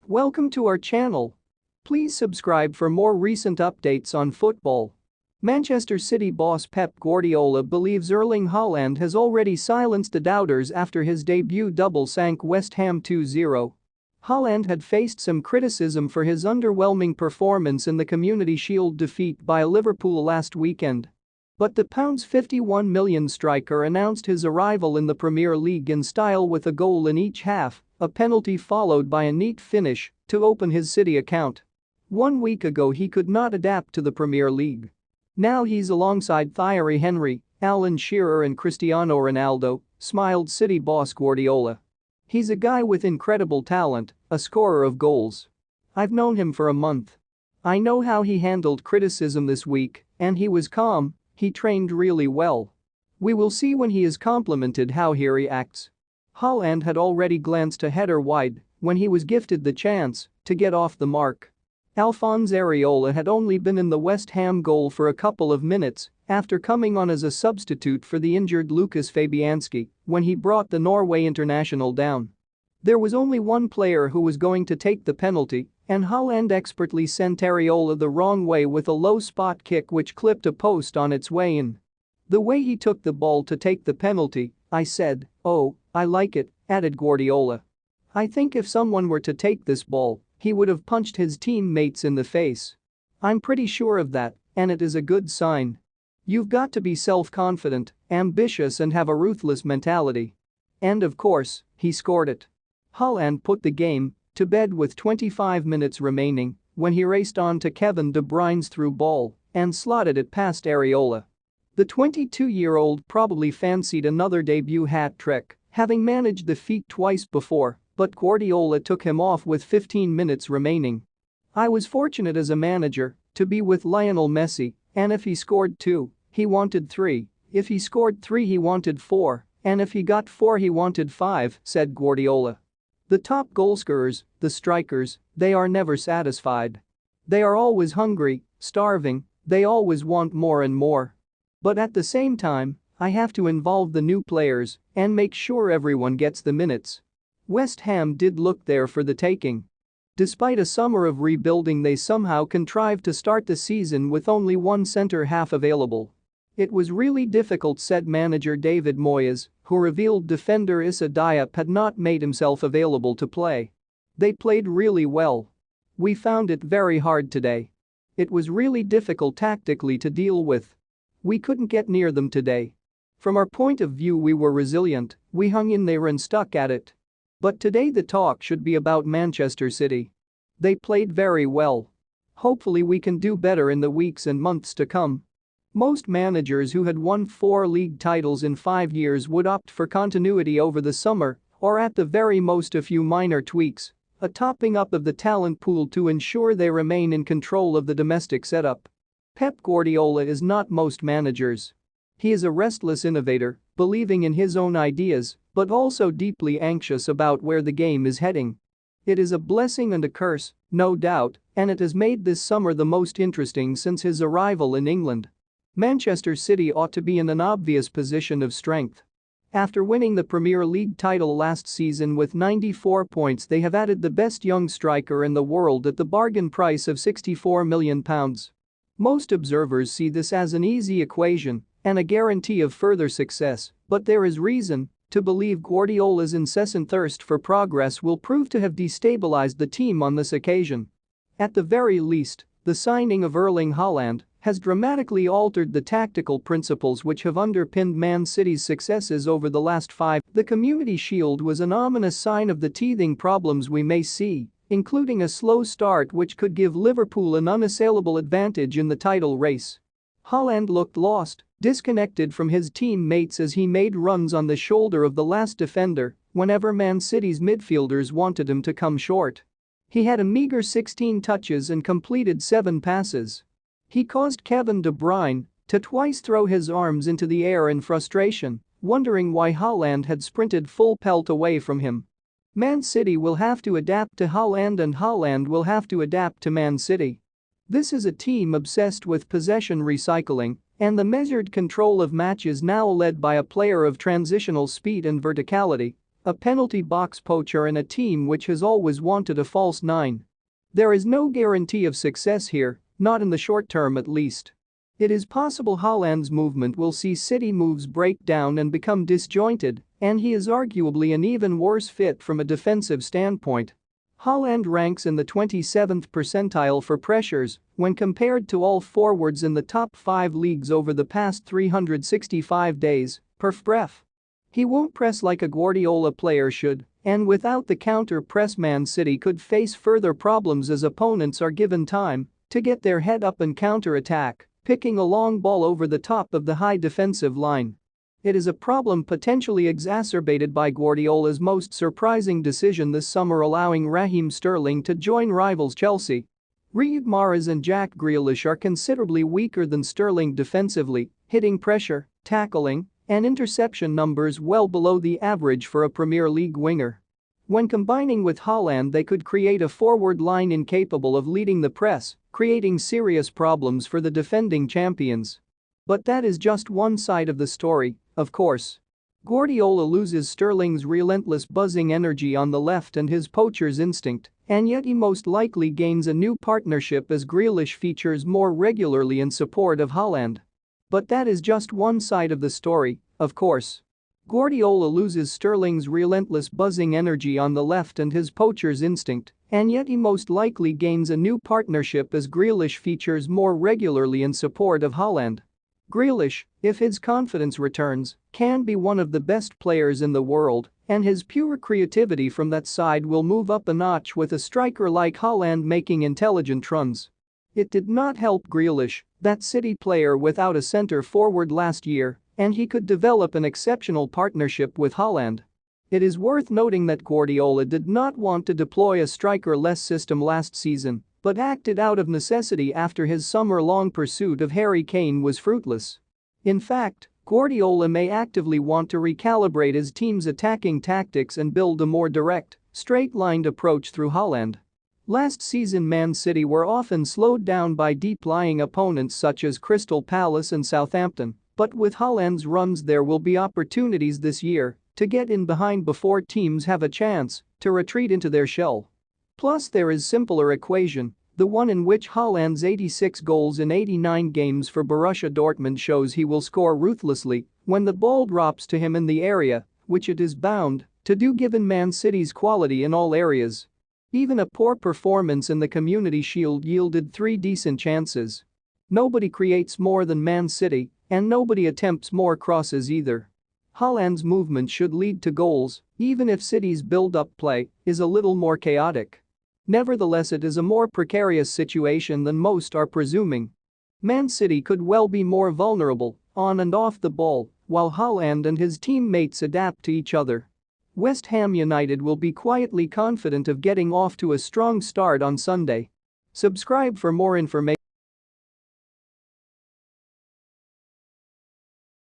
Welcome to our channel. Please subscribe for more recent updates on football. Manchester City boss Pep Guardiola believes Erling Haaland has already silenced the doubters after his debut double sank West Ham 2-0. Haaland had faced some criticism for his underwhelming performance in the Community Shield defeat by Liverpool last weekend. But the £51 million striker announced his arrival in the Premier League in style with a goal in each half, a penalty followed by a neat finish to open his City account. 1 week ago he could not adapt to the Premier League. Now he's alongside Thierry Henry, Alan Shearer and Cristiano Ronaldo, smiled City boss Guardiola. He's a guy with incredible talent, a scorer of goals. I've known him for a month. I know how he handled criticism this week, and he was calm, he trained really well. We will see when he is complimented how he reacts. Haaland had already glanced a header wide when he was gifted the chance to get off the mark. Alphonse Areola had only been in the West Ham goal for a couple of minutes after coming on as a substitute for the injured Lucas Fabianski when he brought the Norway international down. There was only one player who was going to take the penalty, and Haaland expertly sent Areola the wrong way with a low spot kick which clipped a post on its way in. The way he took the ball to take the penalty, I said, "Oh, I like it," added Guardiola. "I think if someone were to take this ball, he would have punched his teammates in the face. I'm pretty sure of that, and it is a good sign. You've got to be self-confident, ambitious and have a ruthless mentality." And of course, he scored it. Haaland put the game to bed with 25 minutes remaining when he raced on to Kevin De Bruyne's through ball and slotted it past Areola. The 22-year-old probably fancied another debut hat-trick, having managed the feat twice before, but Guardiola took him off with 15 minutes remaining. "I was fortunate as a manager to be with Lionel Messi, and if he scored 2, he wanted 3, if he scored 3 he wanted 4, and if he got 4 he wanted 5," said Guardiola. The top goalscorers, the strikers, they are never satisfied. They are always hungry, starving, they always want more and more. But at the same time, I have to involve the new players and make sure everyone gets the minutes. West Ham did look there for the taking. Despite a summer of rebuilding, they somehow contrived to start the season with only one centre-half available. It was really difficult, said manager David Moyes, who revealed defender Issa Diop had not made himself available to play. "They played really well. We found it very hard today. It was really difficult tactically to deal with. We couldn't get near them today. From our point of view we were resilient, we hung in there and stuck at it. But today the talk should be about Manchester City. They played very well. Hopefully we can do better in the weeks and months to come." Most managers who had won 4 league titles in 5 years would opt for continuity over the summer, or at the very most a few minor tweaks, a topping up of the talent pool to ensure they remain in control of the domestic setup. Pep Guardiola is not most managers. He is a restless innovator, believing in his own ideas, but also deeply anxious about where the game is heading. It is a blessing and a curse, no doubt, and it has made this summer the most interesting since his arrival in England. Manchester City ought to be in an obvious position of strength. After winning the Premier League title last season with 94 points, they have added the best young striker in the world at the bargain price of £64 million. Most observers see this as an easy equation and a guarantee of further success, but there is reason to believe Guardiola's incessant thirst for progress will prove to have destabilized the team on this occasion. At the very least, the signing of Erling Haaland has dramatically altered the tactical principles which have underpinned Man City's successes over the last 5. The Community Shield was an ominous sign of the teething problems we may see, including a slow start which could give Liverpool an unassailable advantage in the title race. Haaland looked lost, disconnected from his teammates as he made runs on the shoulder of the last defender whenever Man City's midfielders wanted him to come short. He had a meager 16 touches and completed 7 passes. He caused Kevin De Bruyne to twice throw his arms into the air in frustration, wondering why Haaland had sprinted full pelt away from him. Man City will have to adapt to Haaland and Haaland will have to adapt to Man City. This is a team obsessed with possession recycling and the measured control of matches, now led by a player of transitional speed and verticality, a penalty box poacher and a team which has always wanted a false nine. There is no guarantee of success here, not in the short term at least. It is possible Haaland's movement will see City moves break down and become disjointed, and he is arguably an even worse fit from a defensive standpoint. Haaland ranks in the 27th percentile for pressures when compared to all forwards in the top 5 leagues over the past 365 days, perf. He won't press like a Guardiola player should, and without the counter-press Man City could face further problems as opponents are given time to get their head up and counter-attack, picking a long ball over the top of the high defensive line. It is a problem potentially exacerbated by Guardiola's most surprising decision this summer, allowing Raheem Sterling to join rivals Chelsea. Riyad Mahrez and Jack Grealish are considerably weaker than Sterling defensively, hitting pressure, tackling, and interception numbers well below the average for a Premier League winger. When combining with Haaland, they could create a forward line incapable of leading the press, creating serious problems for the defending champions. But that is just one side of the story, of course. Guardiola loses Sterling's relentless buzzing energy on the left and his poacher's instinct, and yet he most likely gains a new partnership as Grealish features more regularly in support of Haaland. But that is just one side of the story, of course. Guardiola loses Sterling's relentless buzzing energy on the left and his poacher's instinct, and yet he most likely gains a new partnership as Grealish features more regularly in support of Haaland. Grealish, if his confidence returns, can be one of the best players in the world, and his pure creativity from that side will move up a notch with a striker like Haaland making intelligent runs. It did not help Grealish, that City player without a centre forward last year, and he could develop an exceptional partnership with Haaland. It is worth noting that Guardiola did not want to deploy a striker-less system last season, but acted out of necessity after his summer-long pursuit of Harry Kane was fruitless. In fact, Guardiola may actively want to recalibrate his team's attacking tactics and build a more direct, straight-lined approach through Haaland. Last season Man City were often slowed down by deep-lying opponents such as Crystal Palace and Southampton, but with Haaland's runs there will be opportunities this year to get in behind before teams have a chance to retreat into their shell. Plus there is simpler equation, the one in which Haaland's 86 goals in 89 games for Borussia Dortmund shows he will score ruthlessly when the ball drops to him in the area, which it is bound to do given Man City's quality in all areas. Even a poor performance in the Community Shield yielded 3 decent chances. Nobody creates more than Man City, and nobody attempts more crosses either. Haaland's movement should lead to goals, even if City's build-up play is a little more chaotic. Nevertheless, it is a more precarious situation than most are presuming. Man City could well be more vulnerable on and off the ball, while Haaland and his teammates adapt to each other. West Ham United will be quietly confident of getting off to a strong start on Sunday. Subscribe for more information.